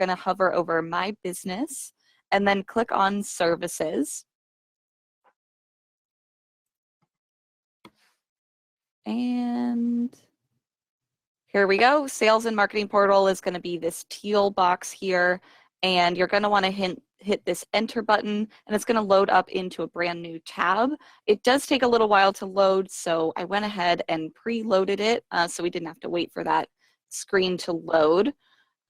going to hover over My Business and then click on Services. And here we go. Sales and Marketing Portal is going to be this teal box here, and you're going to want to hit this enter button, and it's going to load up into a brand new tab. It does take a little while to load, so I went ahead and preloaded it so we didn't have to wait for that screen to load.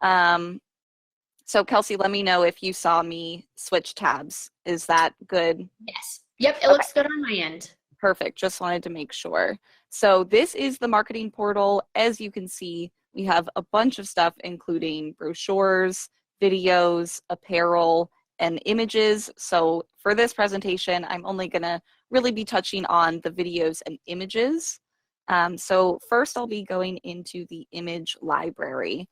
So Kelsey, let me know if you saw me switch tabs. Is that good? Yes. Yep, it looks good on my end. Perfect. Just wanted to make sure. So this is the marketing portal. As you can see, we have a bunch of stuff, including brochures, videos, apparel, and images. So for this presentation, I'm only going to really be touching on the videos and images. So first, I'll be going into the image library.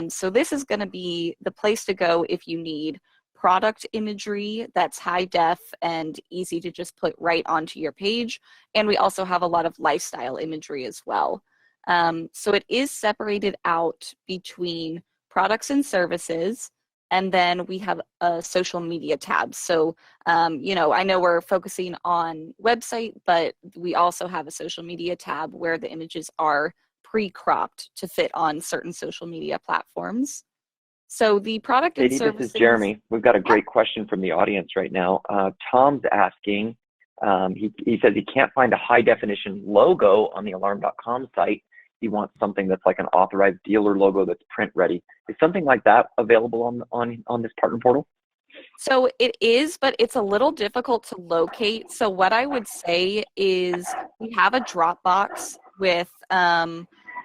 So this is going to be the place to go if you need product imagery that's high def and easy to just put right onto your page. And we also have a lot of lifestyle imagery as well. So it is separated out between products and services, and then we have a social media tab. So, you know, I know we're focusing on website, but we also have a social media tab where the images are pre-cropped to fit on certain social media platforms. So the product and services. This is Jeremy. We've got a great question from the audience right now. Tom's asking, he says he can't find a high definition logo on the alarm.com site. He wants something that's like an authorized dealer logo that's print ready. Is something like that available on this partner portal? So it is, but it's a little difficult to locate. So what I would say is we have a Dropbox with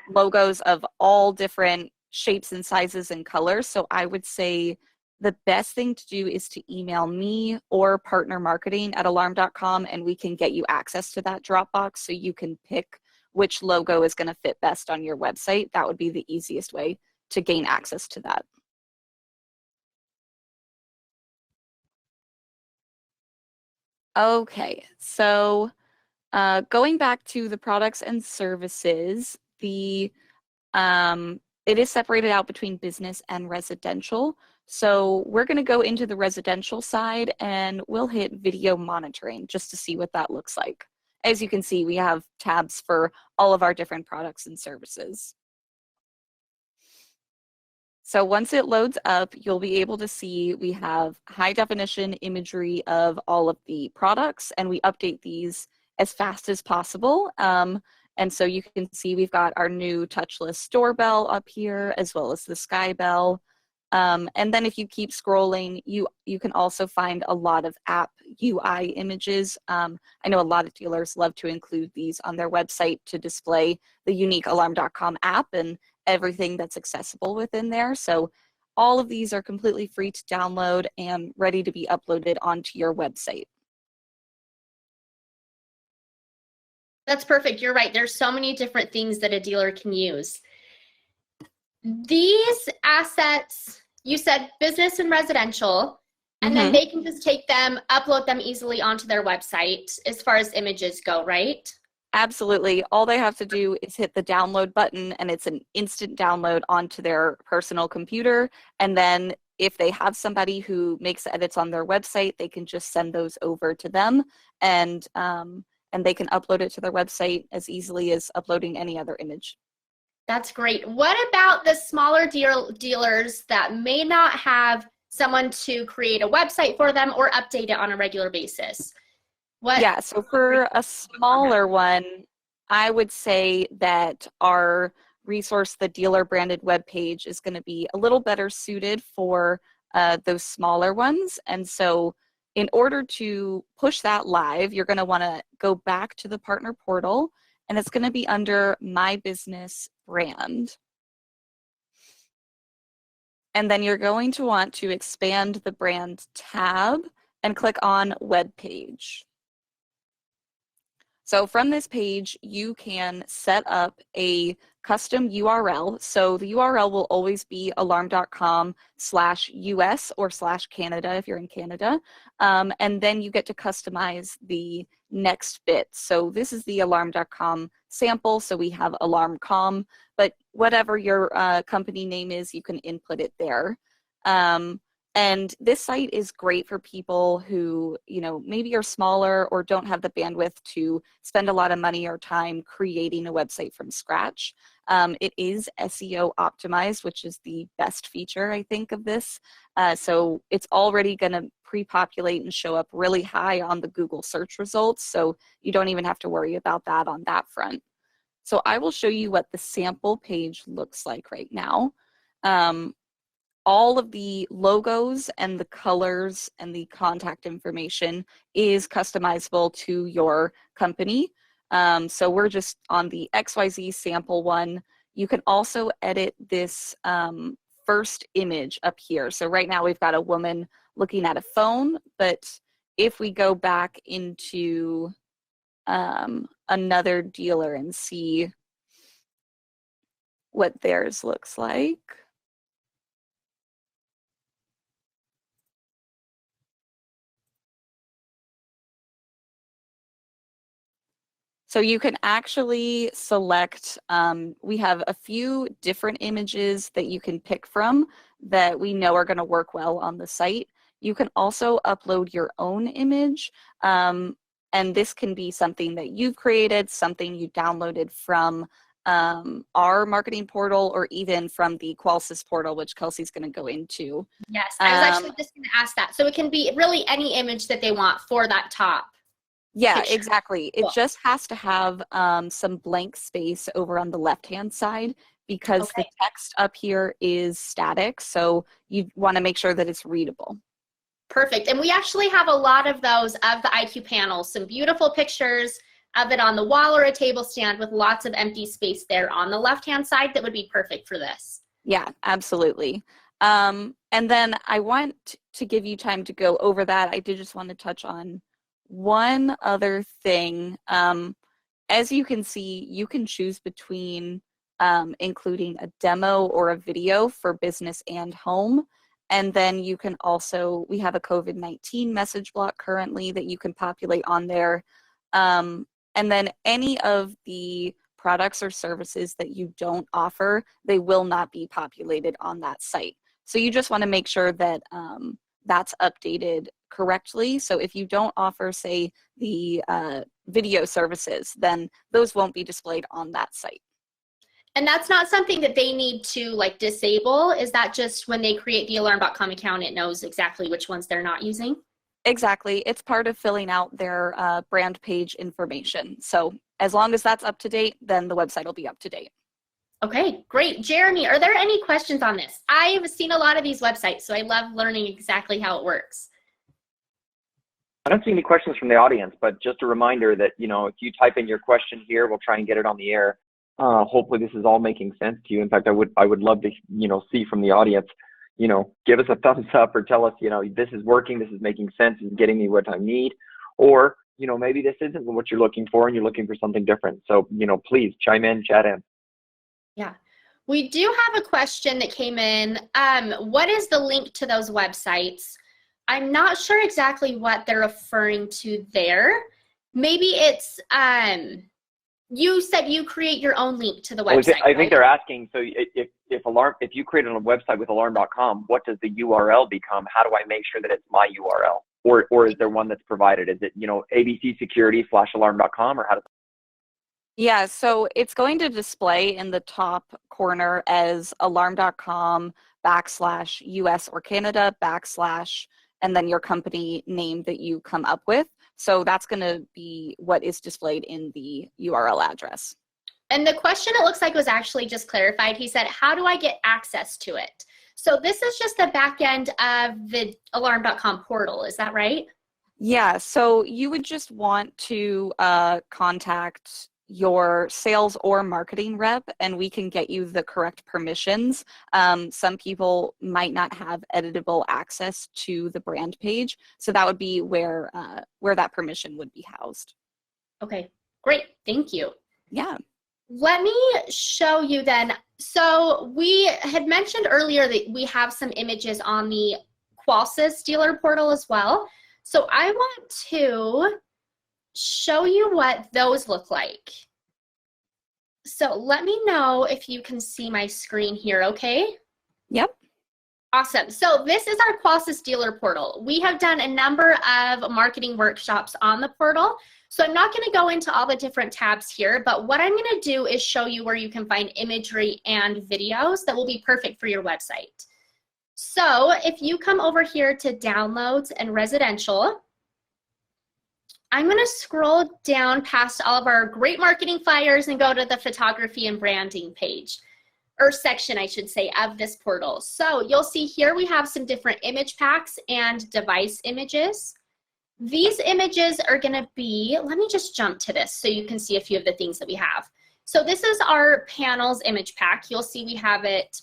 logos of all different shapes and sizes and colors. So I would say the best thing to do is to email me or partner marketing at alarm.com, and we can get you access to that Dropbox so you can pick which logo is going to fit best on your website. That would be the easiest way to gain access to that. Okay, so going back to the products and services, it is separated out between business and residential. So we're going to go into the residential side and we'll hit video monitoring just to see what that looks like. As you can see, we have tabs for all of our different products and services. So once it loads up, you'll be able to see we have high definition imagery of all of the products, and we update these as fast as possible. And so you can see we've got our new touchless doorbell up here, as well as the Sky Bell. And then if you keep scrolling, you can also find a lot of app UI images. I know a lot of dealers love to include these on their website to display the unique alarm.com app and everything that's accessible within there. So all of these are completely free to download and ready to be uploaded onto your website. That's perfect. You're right. There's so many different things that a dealer can use. These assets, you said business and residential, and then they can just take them, upload them easily onto their website as far as images go, right? Absolutely. All they have to do is hit the download button, and it's an instant download onto their personal computer. And then if they have somebody who makes edits on their website, they can just send those over to them, and they can upload it to their website as easily as uploading any other image. That's great. What about the smaller dealers that may not have someone to create a website for them or update it on a regular basis? Yeah, so for a smaller one, I would say that our resource, the dealer branded web page, is going to be a little better suited for those smaller ones. And so in order to push that live, you're going to want to go back to the partner portal, and it's going to be under My Business Brand. And then you're going to want to expand the brand tab and click on Web Page. So from this page, you can set up a custom URL. So the URL will always be alarm.com/US or /Canada if you're in Canada. And then you get to customize the next bit. So this is the alarm.com sample. So we have alarm.com, but whatever your company name is, you can input it there. And this site is great for people who, you know, maybe are smaller or don't have the bandwidth to spend a lot of money or time creating a website from scratch. It is SEO optimized, which is the best feature, I think, of this. So it's already going to pre-populate and show up really high on the Google search results. So you don't even have to worry about that on that front. So I will show you what the sample page looks like right now. All of the logos and the colors and the contact information is customizable to your company. So we're just on the XYZ sample one. You can also edit this first image up here. So right now we've got a woman looking at a phone, but if we go back into another dealer and see what theirs looks like. So you can actually select, we have a few different images that you can pick from that we know are going to work well on the site. You can also upload your own image, and this can be something that you've created, something you downloaded from our marketing portal, or even from the Qualsys portal, which Kelsey's going to go into. Yes, I was actually just going to ask that. So it can be really any image that they want for that top. Yeah, picture. exactly. It just has to have some blank space over on the left-hand side because the text up here is static. So you want to make sure that it's readable. Perfect. And we actually have a lot of those of the IQ panel, some beautiful pictures of it on the wall or a table stand with lots of empty space there on the left-hand side that would be perfect for this. Yeah, absolutely. And then I want to give you time to go over that. I did just want to touch on one other thing. As you can see, you can choose between including a demo or a video for business and home. And then you can also, we have a COVID-19 message block currently that you can populate on there. And then any of the products or services that you don't offer, they will not be populated on that site. So you just want to make sure that that's updated correctly. So if you don't offer, say, the video services, then those won't be displayed on that site. And that's not something that they need to like disable. Is that just when they create the alarm.com account, it knows exactly which ones they're not using? Exactly. It's part of filling out their brand page information. So as long as that's up to date, then the website will be up to date. Okay, great. Jeremy, are there any questions on this? I've seen a lot of these websites, so I love learning exactly how it works. I don't see any questions from the audience, but just a reminder that, you know, if you type in your question here, we'll try and get it on the air. Hopefully this is all making sense to you. In fact, I would love to, you know, see from the audience, you know, give us a thumbs up or tell us, you know, this is working, this is making sense, and getting me what I need. Or, you know, maybe this isn't what you're looking for and you're looking for something different. So, you know, please chime in, chat in. Yeah. We do have a question that came in. What is the link to those websites? I'm not sure exactly what they're referring to there. Maybe it's, you said you create your own link to the website. I think they're asking, so if you create a website with alarm.com, what does the URL become? How do I make sure that it's my URL? Or is there one that's provided? Is it, you know, abcsecurity/alarm.com, or how does? Yeah, so it's going to display in the top corner as alarm.com/US or Canada / and then your company name that you come up with. So that's going to be what is displayed in the URL address. And the question, it looks like, was actually just clarified. He said, how do I get access to it? So this is just the back end of the alarm.com portal. Is that right? Yeah, so you would just want to contact your sales or marketing rep, and we can get you the correct permissions. Some people might not have editable access to the brand page, so that would be where that permission would be housed. Okay, great, thank you. Yeah. Let me show you then. So we had mentioned earlier that we have some images on the Qualsys dealer portal as well. So I want to show you what those look like. So let me know if you can see my screen here, okay? Yep. Awesome. So this is our Qualys dealer portal. We have done a number of marketing workshops on the portal. So I'm not going to go into all the different tabs here, but what I'm going to do is show you where you can find imagery and videos that will be perfect for your website. So if you come over here to downloads and residential, I'm going to scroll down past all of our great marketing flyers and go to the photography and branding page, or section, I should say, of this portal. So you'll see here we have some different image packs and device images. These images are going to be, let me just jump to this so you can see a few of the things that we have. So this is our panels image pack. You'll see we have it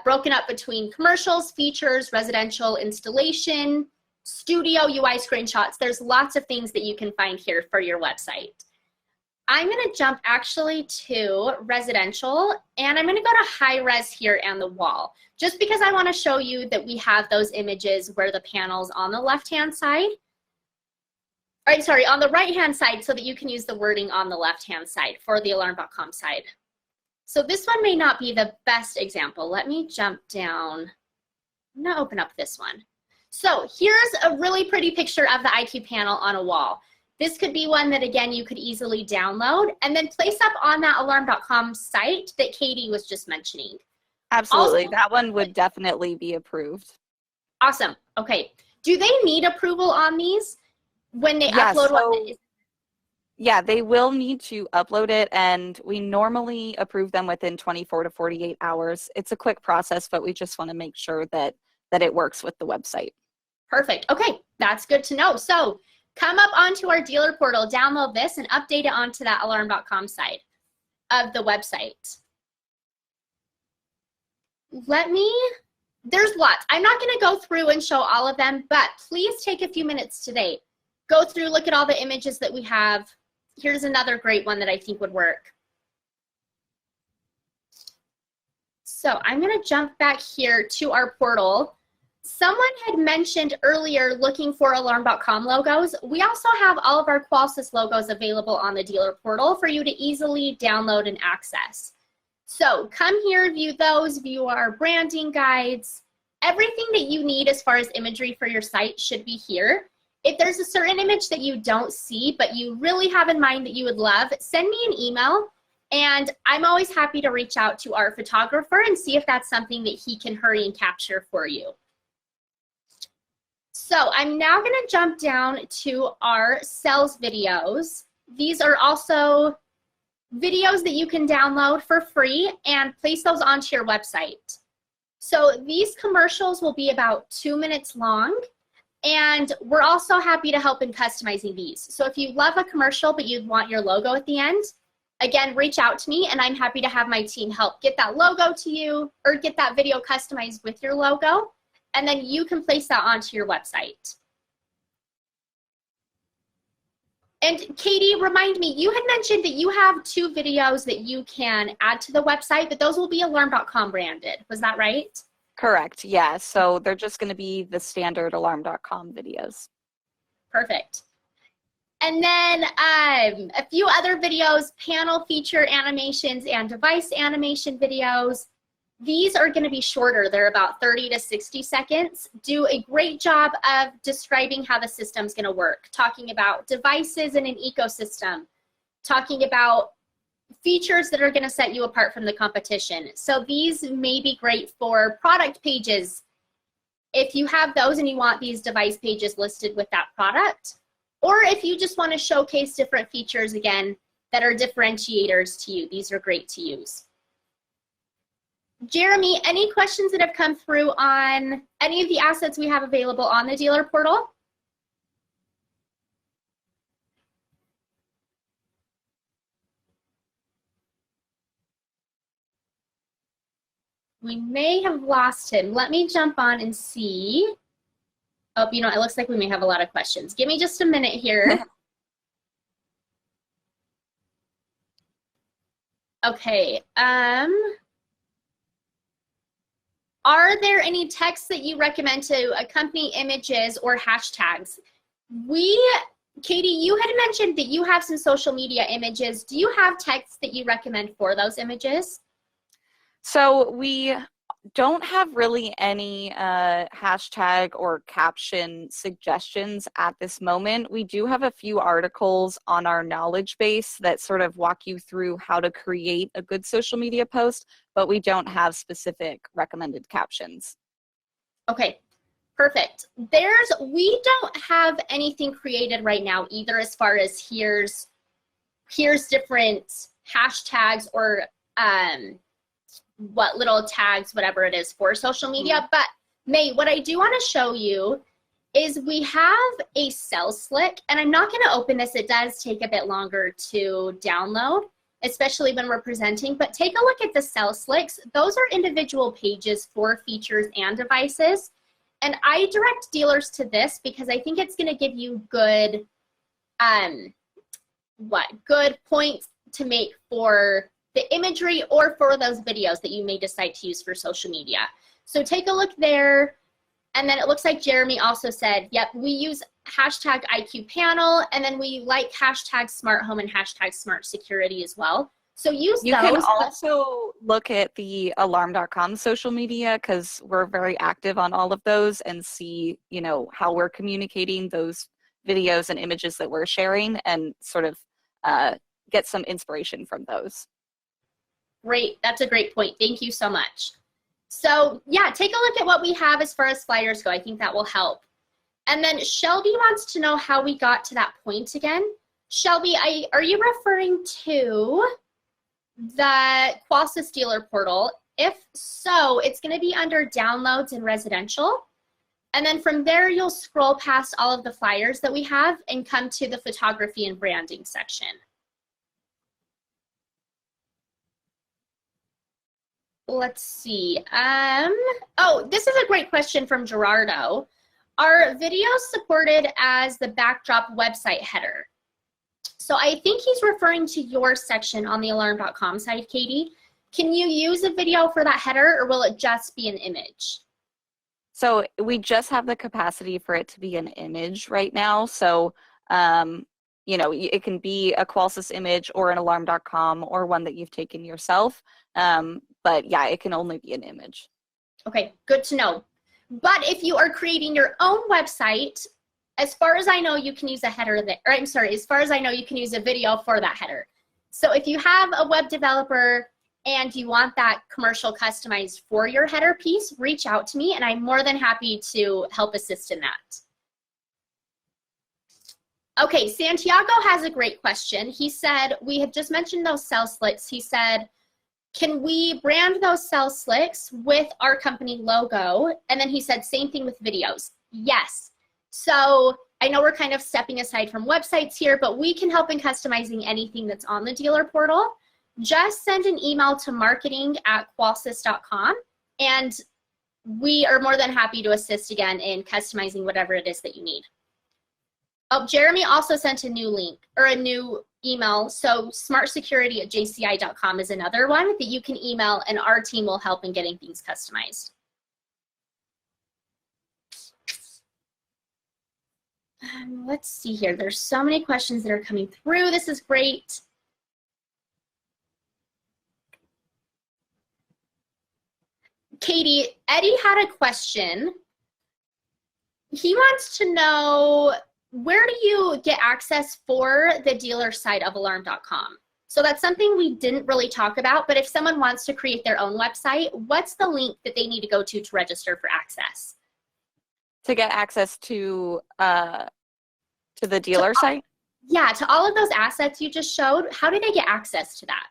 broken up between commercials, features, residential, installation, studio, UI screenshots. There's lots of things that you can find here for your website. I'm going to jump actually to residential, and I'm going to go to high res here and the wall, just because I want to show you that we have those images where the panel's on the left-hand side. Sorry, on the right-hand side, so that you can use the wording on the left-hand side for the alarm.com side. So this one may not be the best example. Let me jump down. I'm going to open up this one. So here's a really pretty picture of the IQ panel on a wall. This could be one that, again, you could easily download and then place up on that alarm.com site that Katie was just mentioning. Absolutely. Also, that one would definitely be approved. Awesome. Okay. Do they need approval on these when they upload one? Yeah, they will need to upload it, and we normally approve them within 24 to 48 hours. It's a quick process, but we just want to make sure that it works with the website. Perfect. Okay, that's good to know. So come up onto our dealer portal, download this, and update it onto that alarm.com side of the website. There's lots. I'm not going to go through and show all of them, but please take a few minutes today. Go through, look at all the images that we have. Here's another great one that I think would work. So I'm going to jump back here to our portal. Someone had mentioned earlier looking for alarm.com logos. We also have all of our Qualys logos available on the dealer portal for you to easily download and access. So come here, view those, view our branding guides. Everything that you need as far as imagery for your site should be here. If there's a certain image that you don't see, but you really have in mind that you would love, send me an email, and I'm always happy to reach out to our photographer and see if that's something that he can hurry and capture for you. So I'm now going to jump down to our sales videos. These are also videos that you can download for free and place those onto your website. So these commercials will be about 2 minutes long. And we're also happy to help in customizing these. So if you love a commercial but you'd want your logo at the end, again, reach out to me and I'm happy to have my team help get that logo to you or get that video customized with your logo. And then you can place that onto your website. And Katie, remind me, you had mentioned that you have 2 videos that you can add to the website, but those will be alarm.com branded. Was that right? Correct, yeah. So they're just going to be the standard alarm.com videos. Perfect. And then a few other videos, panel feature animations and device animation videos. These are going to be shorter. They're about 30 to 60 seconds. Do a great job of describing how the system's going to work, talking about devices in an ecosystem, talking about features that are going to set you apart from the competition. So these may be great for product pages if you have those and you want these device pages listed with that product, or if you just want to showcase different features again that are differentiators to you. These are great to use. Jeremy, any questions that have come through on any of the assets we have available on the dealer portal? We may have lost him. Let me jump on and see. Oh, you know, it looks like we may have a lot of questions. Give me just a minute here. Okay. Are there any texts that you recommend to accompany images or hashtags? Katie, you had mentioned that you have some social media images. Do you have texts that you recommend for those images? So we don't have really any hashtag or caption suggestions at this moment. We do have a few articles on our knowledge base that sort of walk you through how to create a good social media post, but we don't have specific recommended captions. Okay, perfect. We don't have anything created right now either, as far as here's different hashtags or what little tags, whatever it is for social media. But May, what I do want to show you is we have a sales slick, and I'm not going to open this. It does take a bit longer to download, especially when we're presenting, but take a look at the sales slicks. Those are individual pages for features and devices. And I direct dealers to this because I think it's going to give you good, good points to make for the imagery or for those videos that you may decide to use for social media. So take a look there. And then it looks like Jeremy also said, yep, we use hashtag IQ panel, and then we like hashtag smart home and hashtag smart security as well. So use you those. You can also look at the alarm.com social media because we're very active on all of those and see, you know, how we're communicating those videos and images that we're sharing and sort of get some inspiration from those. Great. That's a great point. Thank you so much. So yeah, take a look at what we have as far as flyers go. I think that will help. And then Shelby wants to know how we got to that point again. Shelby, are you referring to the Qualsys dealer portal? If so, it's going to be under downloads and residential. And then from there, you'll scroll past all of the flyers that we have and come to the photography and branding section. Let's see. Oh, this is a great question from Gerardo. Are videos supported as the backdrop website header? So I think he's referring to your section on the alarm.com site, Katie. Can you use a video for that header, or will it just be an image? So we just have the capacity for it to be an image right now. So, you know, it can be a Qualsys image or an alarm.com or one that you've taken yourself. But yeah, it can only be an image. Okay, good to know. But if you are creating your own website, as far as I know, you can use a header there, or I'm sorry, as far as I know, you can use a video for that header. So if you have a web developer and you want that commercial customized for your header piece, reach out to me and I'm more than happy to help assist in that. Okay, Santiago has a great question. He said, we had just mentioned those cell slicks. He said, can we brand those cell slicks with our company logo? And then he said, same thing with videos. Yes. So I know we're kind of stepping aside from websites here, but we can help in customizing anything that's on the dealer portal. Just send an email to marketing@qualsys.com and we are more than happy to assist again in customizing whatever it is that you need. Oh, Jeremy also sent a new link or a new email. So smartsecurity@jci.com is another one that you can email and our team will help in getting things customized. Let's see here. There's so many questions that are coming through. This is great. Katie, Eddie had a question. He wants to know, where do you get access for the dealer site of alarm.com? So that's something we didn't really talk about, but if someone wants to create their own website, what's the link that they need to go to register for access? To get access to the dealer site? Yeah, to all of those assets you just showed, how do they get access to that?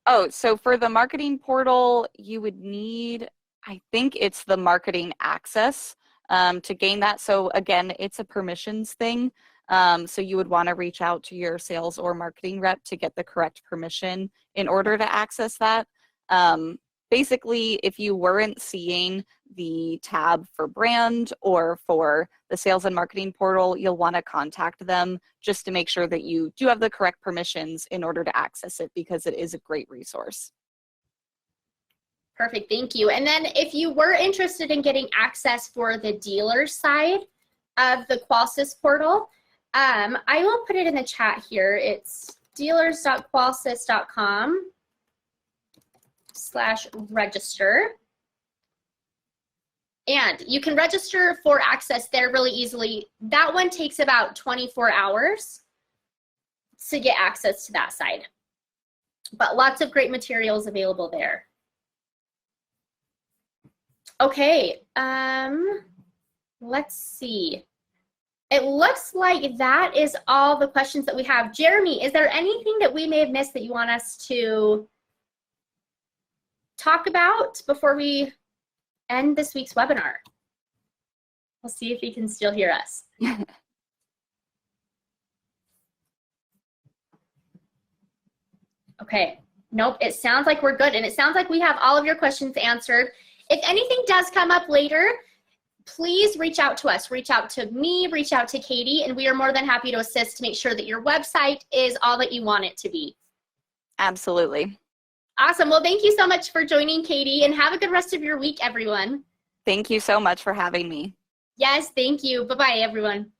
Oh, so for the marketing portal, you would need, I think it's the marketing access to gain that. So again, it's a permissions thing. So you would want to reach out to your sales or marketing rep to get the correct permission in order to access that. Basically, if you weren't seeing the tab for brand or for the sales and marketing portal, you'll want to contact them just to make sure that you do have the correct permissions in order to access it, because it is a great resource. Perfect, thank you. And then if you were interested in getting access for the dealer side of the Qualsys portal, I will put it in the chat here. It's dealers.qualsys.com/register. And you can register for access there really easily. That one takes about 24 hours to get access to that side. But lots of great materials available there. Okay, let's see. It looks like that is all the questions that we have. Jeremy, is there anything that we may have missed that you want us to talk about before we end this week's webinar? We'll see if he can still hear us. Okay, nope, it sounds like we're good. And it sounds like we have all of your questions answered. If anything does come up later, please reach out to us. Reach out to me, reach out to Katie, and we are more than happy to assist to make sure that your website is all that you want it to be. Absolutely. Awesome. Well, thank you so much for joining, Katie, and have a good rest of your week, everyone. Thank you so much for having me. Yes, thank you. Bye-bye, everyone.